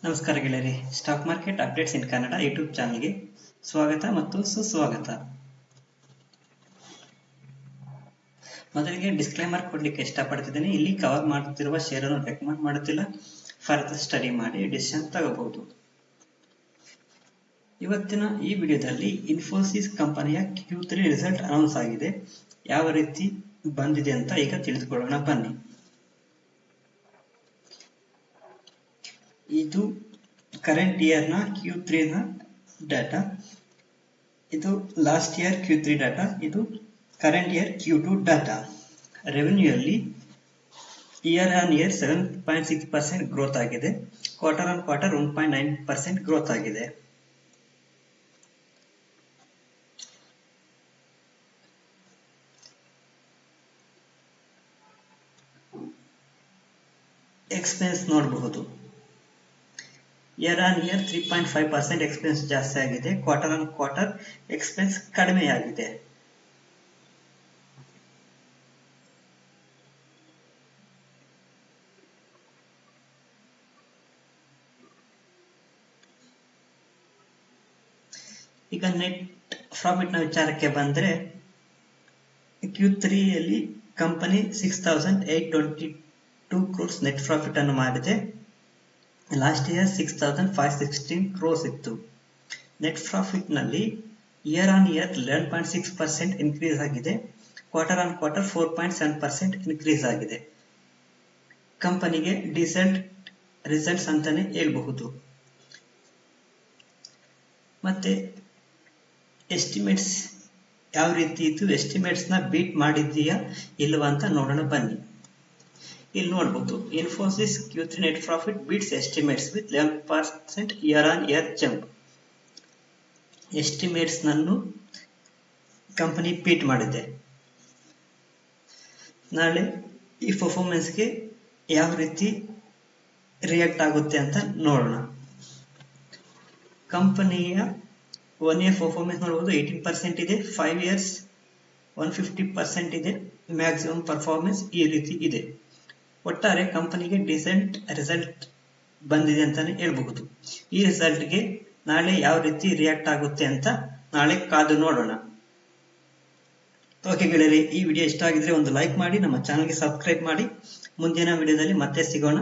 ನಮಸ್ಕಾರ ಗೆಳೆಯರೇ, stock market updates ಇನ್ Kannada YouTube ಚಾನಲ್ಗೆ ಸ್ವಾಗತ ಮತ್ತು ಸುಸ್ವಾಗತ. ಮೊದಲಿಗೆ ಡಿಸ್ಕ್ಲೈಮರ್ ಕೊಡ್ಲಿಕ್ಕೆ ಇಷ್ಟಪಡ್ತಿದ್ದೇನೆ. ಇಲ್ಲಿ ಕವರ್ ಮಾಡುತ್ತಿರುವ ಶೇರ್ ಅನ್ನು ರೆಕಮೆಂಡ್ ಮಾಡುತ್ತಿಲ್ಲ. ಫರ್ದರ್ ಸ್ಟಡಿ ಮಾಡಿ ಡಿಸಿಷನ್ ತಗೋಬಹುದು. ಇವತ್ತಿನ ಈ ವಿಡಿಯೋದಲ್ಲಿ ಇನ್ಫೋಸಿಸ್ ಕಂಪನಿಯ Q3 ರಿಸಲ್ಟ್ ಅನೌನ್ಸ್ ಆಗಿದೆ. ಯಾವ ರೀತಿ ಬಂದಿದೆ ಅಂತ ಈಗ ತಿಳಿದುಕೊಳ್ಳೋಣ ಬನ್ನಿ. ಇದು ಕರೆಂಟ್ ಇಯರ್ ನ Q3 ನ ಡಾಟಾ, ಇದು ಲಾಸ್ಟ್ ಇಯರ್ Q3 ಡಾಟಾ, ಇದು current year Q2 data. Revenue ಅಲ್ಲಿ ಇಯರ್ ಆನ್ ಇಯರ್ 7.6% ಗ್ರೋತ್ ಆಗಿದೆ. ಕ್ವಾರ್ಟರ್ ಆನ್ ಕ್ವಾರ್ಟರ್ 1.9% ಗ್ರೋತ್ ಆಗಿದೆ. ಎಕ್ಸ್ಪೆನ್ಸ್ ನೋಡಬಹುದು. ಇಯರ್ ಆನ್ ಇಯರ್ 3.5% ಎಕ್ಸ್ಪೆನ್ಸ್ ಜಾಸ್ತಿ ಆಗಿದೆ. ಕ್ವಾರ್ಟರ್ ಆನ್ ಕ್ವಾರ್ಟರ್ ಎಕ್ಸ್ಪೆನ್ಸ್ ಕಡಿಮೆಯಾಗಿದೆ. ಈಗ ನೆಟ್ ಪ್ರಾಫಿಟ್ ನ ವಿಚಾರಕ್ಕೆ ಬಂದ್ರೆ Q3 ಯಲ್ಲಿ ಕಂಪನಿ 6,822 crores ನೆಟ್ ಪ್ರಾಫಿಟ್ ಅನ್ನು ಮಾಡಿದೆ. ಲಾಸ್ಟ್ ಇಯರ್ 6,516 crores ಇತ್ತು. ನೆಟ್ ಪ್ರಾಫಿಟ್ ನಲ್ಲಿ ಇಯರ್ ಆನ್ ಇಯರ್ 11.6% ಇನ್ಕ್ರೀಸ್ ಆಗಿದೆ. ಕ್ವಾರ್ಟರ್ ಆನ್ ಕ್ವಾರ್ಟರ್ 4.7% ಇನ್ಕ್ರೀಸ್ ಆಗಿದೆ. ಕಂಪನಿಗೆ ಡಿಸೆಂಟ್ ರಿಸಲ್ಟ್ಸ್ ಅಂತಾನೆ ಹೇಳ್ಬಹುದು. ಮತ್ತೆ ಎಸ್ಟಿಮೇಟ್ಸ್ ಯಾವ ರೀತಿ ಇತ್ತು, ಎಸ್ಟಿಮೇಟ್ಸ್ ನ ಬೀಟ್ ಮಾಡಿದೀಯಾ ಇಲ್ವಾ ಅಂತ ನೋಡೋಣ ಬನ್ನಿ. ಇಲ್ಲಿ ನೋಡಬಹುದು, Infosys Q3 net profit beats estimates with 11% year on year jump. Estimates ನನ್ನು ಕಂಪನಿ ಬೀಟ್ ಮಾಡಿದೆ. ನಾಳೆ ಈ ಪರ್ಫಾರ್ಮೆನ್ಸ್ಗೆ ಯಾವ ರೀತಿ ರಿಯಾಕ್ಟ್ ಆಗುತ್ತೆ ಅಂತ ನೋಡೋಣ. ಕಂಪನಿಯ 1 year ಪರ್ಫಾರ್ಮೆನ್ಸ್ ನೋಡಬಹುದು, 18% ಇದೆ. 5 years 150% ಇದೆ. ಮ್ಯಾಕ್ಸಿಮಮ್ ಪರ್ಫಾರ್ಮೆನ್ಸ್ ಈ ರೀತಿ ಇದೆ. ಒಟ್ಟಾರೆ ಕಂಪನಿಗೆ ಡಿಸೆಂಟ್ ರಿಸಲ್ಟ್ ಬಂದಿದೆ ಅಂತಾನೆ ಹೇಳ್ಬಹುದು. ಈ ರಿಸಲ್ಟ್ಗೆ ನಾಳೆ ಯಾವ ರೀತಿ ರಿಯಾಕ್ಟ್ ಆಗುತ್ತೆ ಅಂತ ನಾಳೆ ಕಾದು ನೋಡೋಣ. ಓಕೆ ಗೆಳೆಯರೇ, ಈ ವಿಡಿಯೋ ಇಷ್ಟ ಆಗಿದ್ರೆ ಒಂದು ಲೈಕ್ ಮಾಡಿ, ನಮ್ಮ ಚಾನಲ್ಗೆ ಸಬ್ಸ್ಕ್ರೈಬ್ ಮಾಡಿ. ಮುಂದಿನ ವಿಡಿಯೋದಲ್ಲಿ ಮತ್ತೆ ಸಿಗೋಣ.